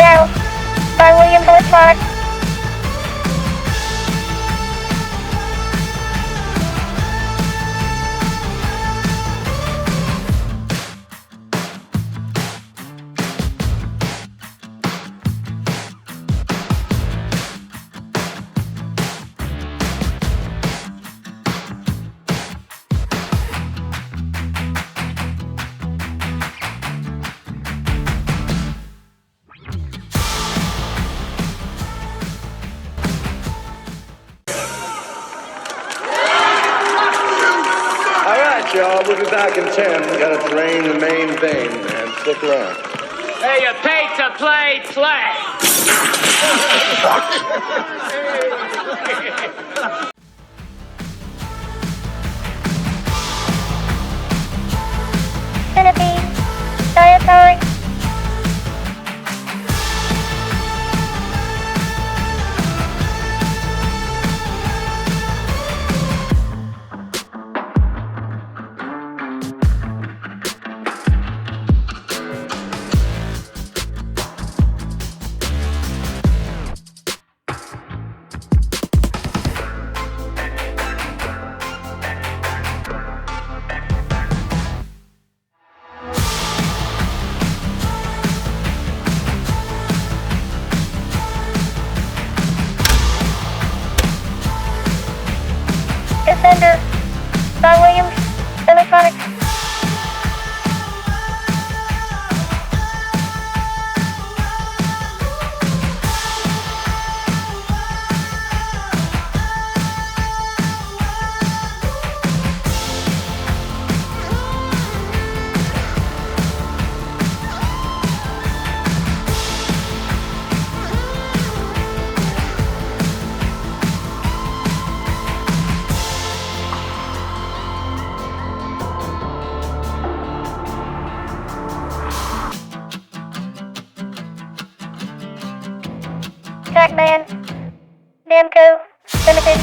Joust by William Electronic. Y'all, we'll be back in 10. We gotta drain the main vein, man. Stick around. Hey, you paid to play. Centipede by Atari. Defender by Williams Electronic. Pac-Man, Namco, Limited.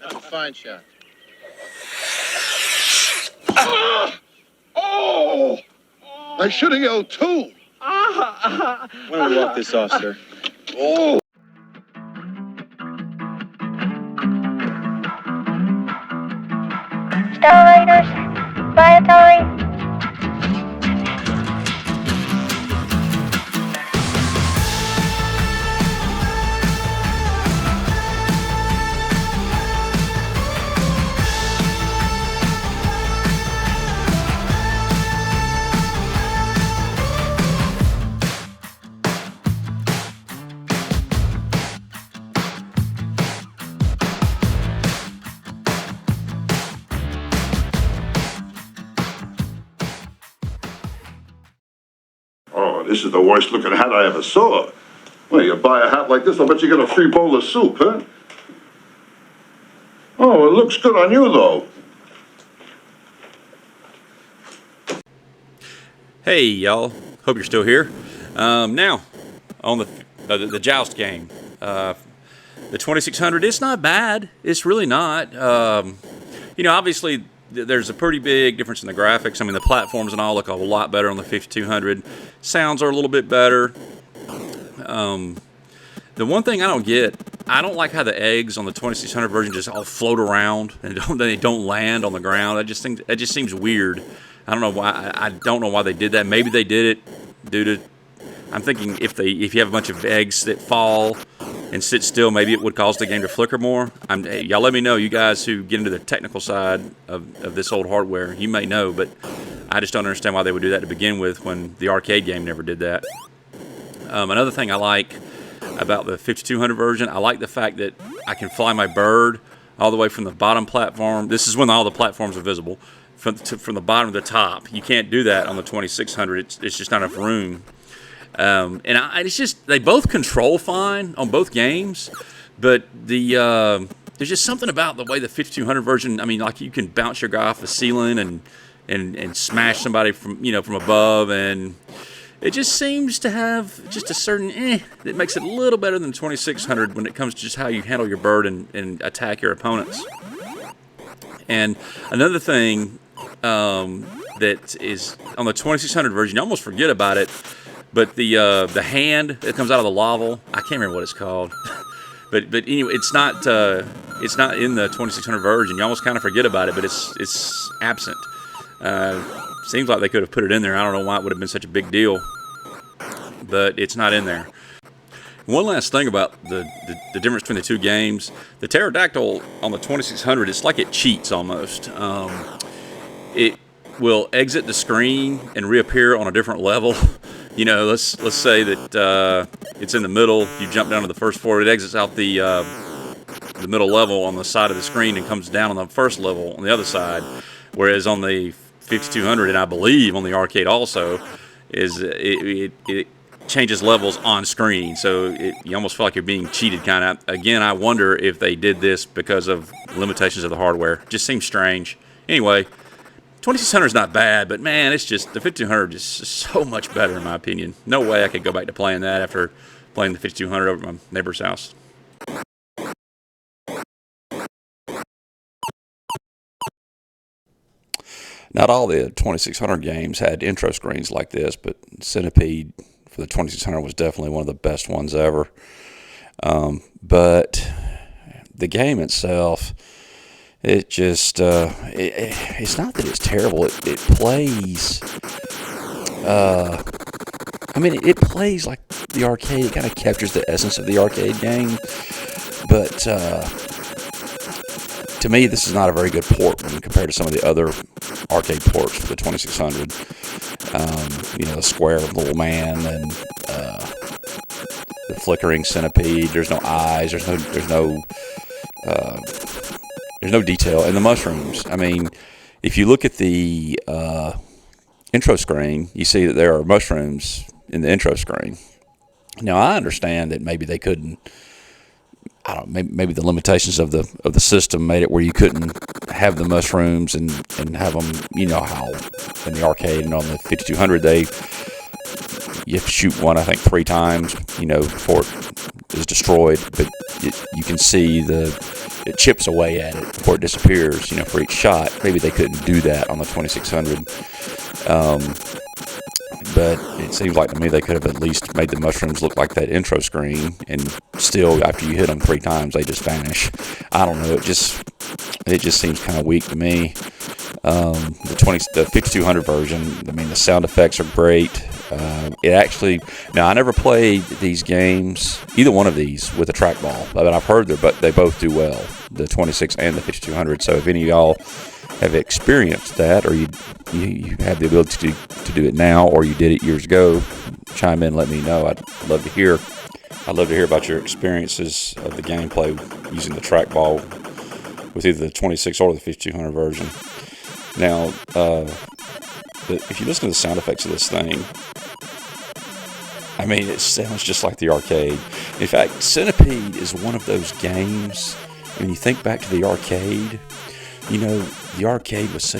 That's a fine shot. Oh! I should have yelled too. Why don't we walk this off, sir? Oh! Star Raiders by Atari. Oh, this is the worst looking hat I ever saw. Well, you buy a hat like this, I'll bet you get a free bowl of soup, huh? Oh, it looks good on you, though. Hey y'all, hope you're still here. Now, on the Joust game, the 2600, it's not bad. It's really not. Obviously there's a pretty big difference in the graphics. I mean, the platforms and all look a lot better on the 5200. Sounds are a little bit better. The one thing I don't get, I don't like how the eggs on the 2600 version just all float around and they don't land on the ground. It just seems weird. I don't know why. I don't know why they did that. Maybe they did it due to. I'm thinking if you have a bunch of eggs that fall and sit still, maybe it would cause the game to flicker more. Y'all let me know, you guys who get into the technical side of this old hardware. You may know, but I just don't understand why they would do that to begin with when the arcade game never did that. Another thing I like about the 5200 version, I like the fact that I can fly my bird all the way from the bottom platform. This is when all the platforms are visible. from the bottom to the top. You can't do that on the 2600. It's just not enough room. It's just they both control fine on both games, but there's just something about the way the 5200 version. I mean, like you can bounce your guy off the ceiling and smash somebody from above, and it just seems to have just a certain that makes it a little better than 2600 when it comes to just how you handle your bird and attack your opponents. And another thing that is on the 2600 version, you almost forget about it, but the hand that comes out of the lava, I can't remember what it's called, but anyway, it's not in the 2600 version. You almost kind of forget about it, but it's absent. Seems like they could have put it in there. I don't know why it would have been such a big deal, but it's not in there. One last thing about the difference between the two games. The pterodactyl on the 2600, it's like it cheats almost. It will exit the screen and reappear on a different level. Let's say that it's in the middle. You jump down to the first floor. It exits out the middle level on the side of the screen and comes down on the first level on the other side. Whereas on the 5200, and I believe on the arcade also, is it changes levels on screen, so you almost feel like you're being cheated kind of. Again, I wonder if they did this because of limitations of the hardware. Just seems strange. Anyway, 2600 is not bad, but man, it's just the 5200 is so much better in my opinion. No way I could go back to playing that after playing the 5200 over at my neighbor's house. Not all the 2600 games had intro screens like this, but Centipede for the 2600 was definitely one of the best ones ever. But the game itself, it just, it's not that it's terrible. It plays, it plays like the arcade. It kind of captures the essence of the arcade game. But to me, this is not a very good port when compared to some of the other arcade ports for the 2600. The square little man and the flickering centipede. There's no eyes. There's no detail. And the mushrooms. I mean, if you look at the intro screen, you see that there are mushrooms in the intro screen. Now, I understand that maybe they couldn't. I don't know, maybe the limitations of the system made it where you couldn't have the mushrooms and have them, how in the arcade and on the 5200 you have to shoot one, I think, 3 times, before it is destroyed. But you can see it chips away at it before it disappears, for each shot. Maybe they couldn't do that on the 2600. But it seems like to me they could have at least made the mushrooms look like that intro screen, and still, after you hit them 3 times, they just vanish. I don't know. It just seems kind of weak to me. The 5200 version, the sound effects are great. Now I never played these games, either one of these, with a trackball, but I've heard they both do well, the 26 and the 5200. So if any of y'all have experienced that, or you have the ability to do it now, or you did it years ago, chime in, let me know. I'd love to hear about your experiences of the gameplay using the trackball with either the 26 or the 5200 version. Now, if you listen to the sound effects of this thing, it sounds just like the arcade. In fact, Centipede is one of those games, when you think back to the arcade, the arcade was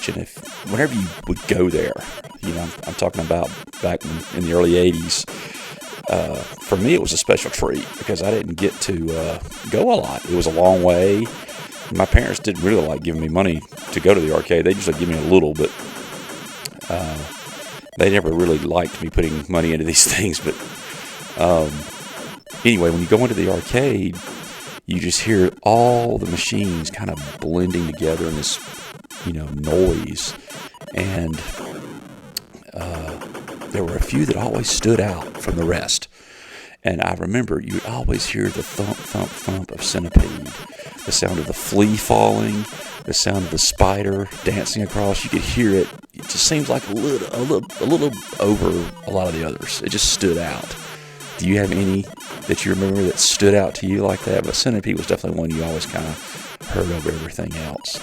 whenever you would go there, I'm talking about back in the early 80s, for me it was a special treat because I didn't get to go a lot. It was a long way. My parents didn't really like giving me money to go to the arcade. They usually give me a little, but they never really liked me putting money into these things. But anyway, when you go into the arcade, you just hear all the machines kind of blending together in this, noise. And there were a few that always stood out from the rest. And I remember you would always hear the thump, thump, thump of Centipede, the sound of the flea falling, the sound of the spider dancing across. You could hear it. It just seems like a little over a lot of the others. It just stood out. Do you have any that you remember that stood out to you like that? But Centipede was definitely one you always kind of heard over everything else.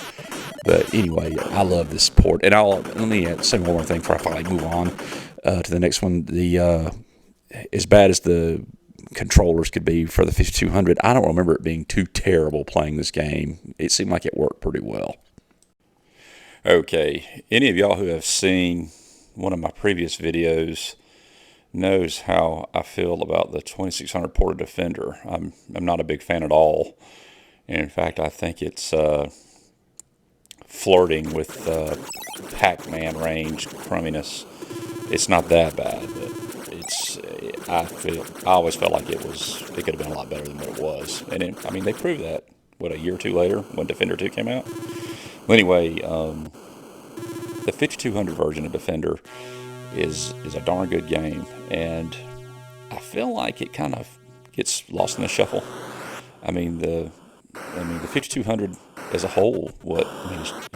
But anyway, I love this port. And let me say one more thing before I finally move on to the next one. As bad as the controllers could be for the 5200, I don't remember it being too terrible playing this game. It seemed like it worked pretty well. Okay, any of y'all who have seen one of my previous videos knows how I feel about the 2600 ported Defender. I'm not a big fan at all. And in fact, I think it's flirting with Pac-Man range crumminess. It's not that bad, but I always felt like it could have been a lot better than what it was. And they proved that, a year or two later when Defender 2 came out. Well, anyway, the 5200 version of Defender is a darn good game, and I feel like it kind of gets lost in the shuffle. The 5200 as a whole, it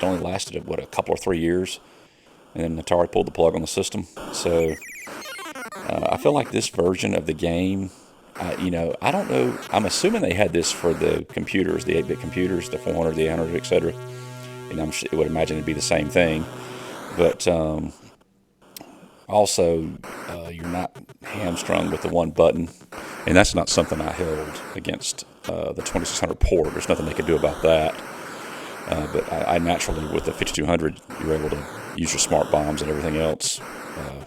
only lasted a couple or 3 years, and then Atari pulled the plug on the system. So I feel like this version of the game, I don't know. I'm assuming they had this for the computers, the 8-bit computers, the 400, the 800, etc. And I would imagine it'd be the same thing, but also you're not hamstrung with the one button, and that's not something I held against the 2600 port. There's nothing they could do about that. But I naturally, with the 5200, you're able to use your smart bombs and everything else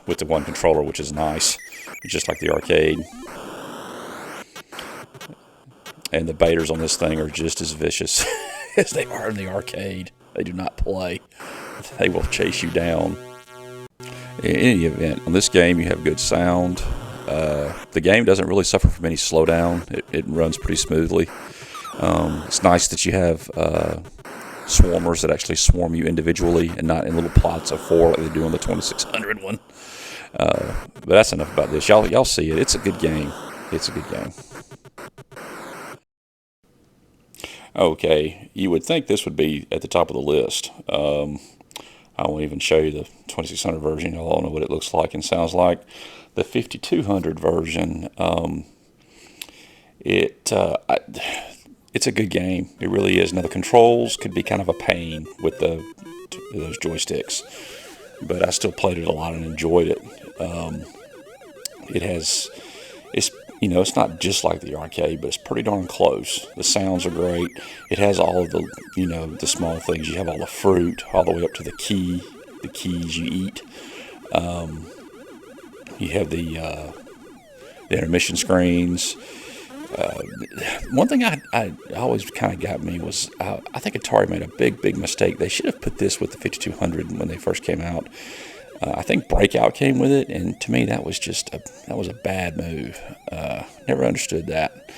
with the one controller, which is nice, just like the arcade. And the baiters on this thing are just as vicious as they are in the arcade. They do not play. They will chase you down. In any event, on this game, you have good sound. The game doesn't really suffer from any slowdown. It runs pretty smoothly. It's nice that you have swarmers that actually swarm you individually and not in little plots of 4 like they do on the 2600 one. But that's enough about this. Y'all see it. It's a good game. It's a good game. Okay, you would think this would be at the top of the list. I won't even show you the 2600 version. Y'all all know what it looks like and sounds like. The 5200 version, it's a good game. It really is. Now, the controls could be kind of a pain with those joysticks, but I still played it a lot and enjoyed it. It's not just like the arcade, but it's pretty darn close. The sounds are great. It has all of the, the small things. You have all the fruit, all the way up to the keys you eat. You have the intermission screens. One thing I always kind of got me was I think Atari made a big mistake. They should have put this with the 5200 when they first came out. I think Breakout came with it, and to me that was a bad move. Never understood that.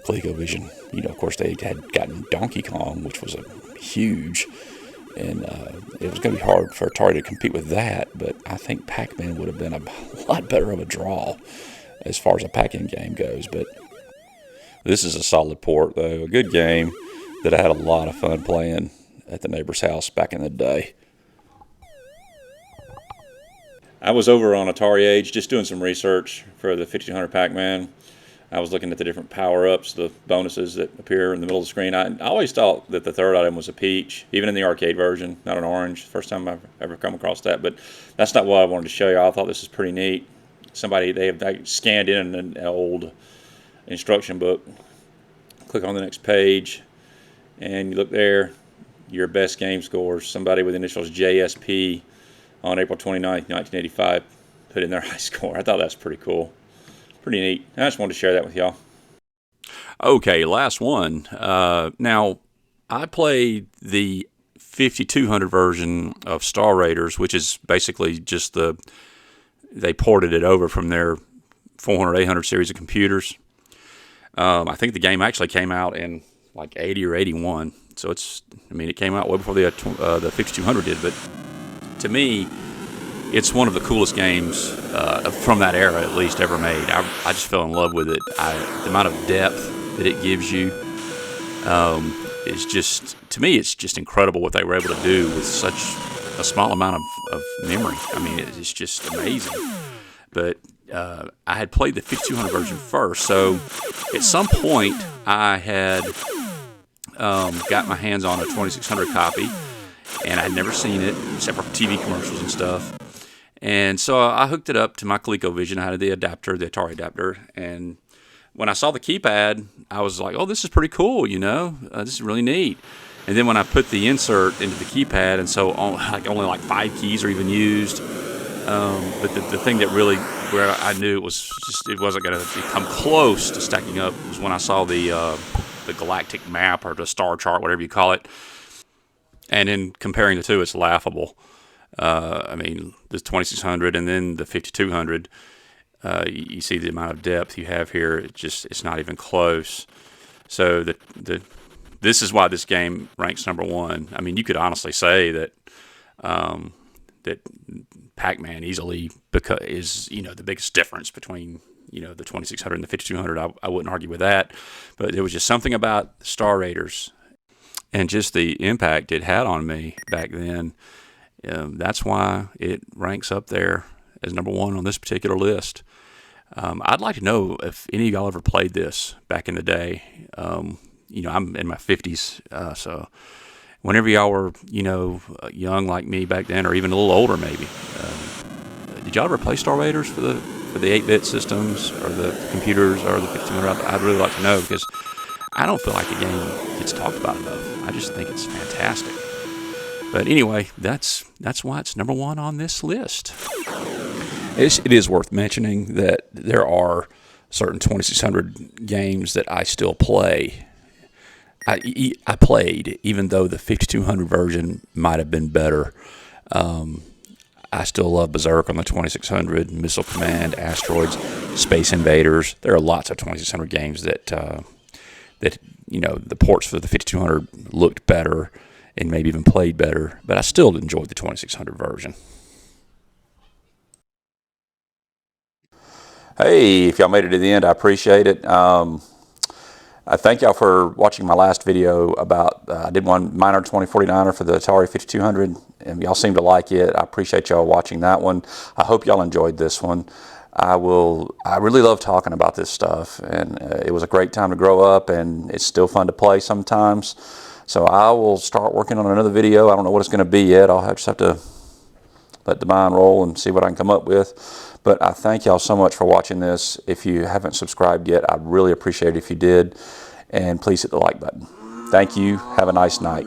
ColecoVision, of course they had gotten Donkey Kong, which was huge, and it was going to be hard for Atari to compete with that. But I think Pac-Man would have been a lot better of a draw as far as a Pac-Man game goes. But this is a solid port, though. A good game that I had a lot of fun playing at the neighbor's house back in the day. I was over on Atari Age just doing some research for the 5200 Pac-Man. I was looking at the different power-ups, the bonuses that appear in the middle of the screen. I always thought that the third item was a peach, even in the arcade version, not an orange. First time I've ever come across that, but that's not what I wanted to show you. I thought this was pretty neat. They scanned in an old instruction book. Click on the next page, and you look there, your best game scores. Somebody with initials JSP on April 29th, 1985, put in their high score. I thought that's pretty cool. Pretty neat. I just wanted to share that with y'all. Okay, last one. Now, I played the 5200 version of Star Raiders, which is basically just they ported it over from their 400, 800 series of computers. I think the game actually came out in like 80 or 81. So it came out way before the 5200 did, but to me, it's one of the coolest games from that era, at least, ever made. I just fell in love with it. The amount of depth that it gives you is just, to me, it's just incredible what they were able to do with such a small amount of memory. It's just amazing. But I had played the 5200 version first, so at some point I had got my hands on a 2600 copy, and I had never seen it except for TV commercials and stuff. And so I hooked it up to my ColecoVision. I had the adapter, the Atari adapter, and when I saw the keypad, I was like, "Oh, this is pretty cool, you know. This is really neat." And then when I put the insert into the keypad, and so only like 5 keys are even used. But the thing that really, where I knew it wasn't going to come close to stacking up, was when I saw the galactic map or the star chart, whatever you call it. And in comparing the two, it's laughable. I mean, the 2600 and then the 5200, you see the amount of depth you have here. It's not even close. So this is why this game ranks number 1. I mean, you could honestly say that that Pac-Man easily is the biggest difference between the 2600 and the 5200. I wouldn't argue with that, but there was just something about Star Raiders and just the impact it had on me back then. That's why it ranks up there as number 1 on this particular list. I'd like to know if any of y'all ever played this back in the day. I'm in my 50s, so whenever y'all were, young like me back then, or even a little older maybe, did y'all ever play Star Raiders for the 8-bit systems or the computers or the 5200? I'd really like to know, because I don't feel like the game gets talked about enough. I just think it's fantastic. But anyway, that's why it's number 1 on this list. It is worth mentioning that there are certain 2600 games that I still play. I played, even though the 5200 version might have been better. I still love Berserk on the 2600, Missile Command, Asteroids, Space Invaders. There are lots of 2600 games that the ports for the 5200 looked better and maybe even played better, but I still enjoyed the 2600 version. Hey, if y'all made it to the end, I appreciate it. I thank y'all for watching my last video about, I did one minor 2049er for the Atari 5200, and y'all seem to like it. I appreciate y'all watching that one. I hope y'all enjoyed this one. I really love talking about this stuff, and it was a great time to grow up, and it's still fun to play sometimes. So I will start working on another video. I don't know what it's going to be yet. I'll just have to let the mind roll and see what I can come up with. But I thank y'all so much for watching this. If you haven't subscribed yet, I'd really appreciate it if you did. And please hit the like button. Thank you. Have a nice night.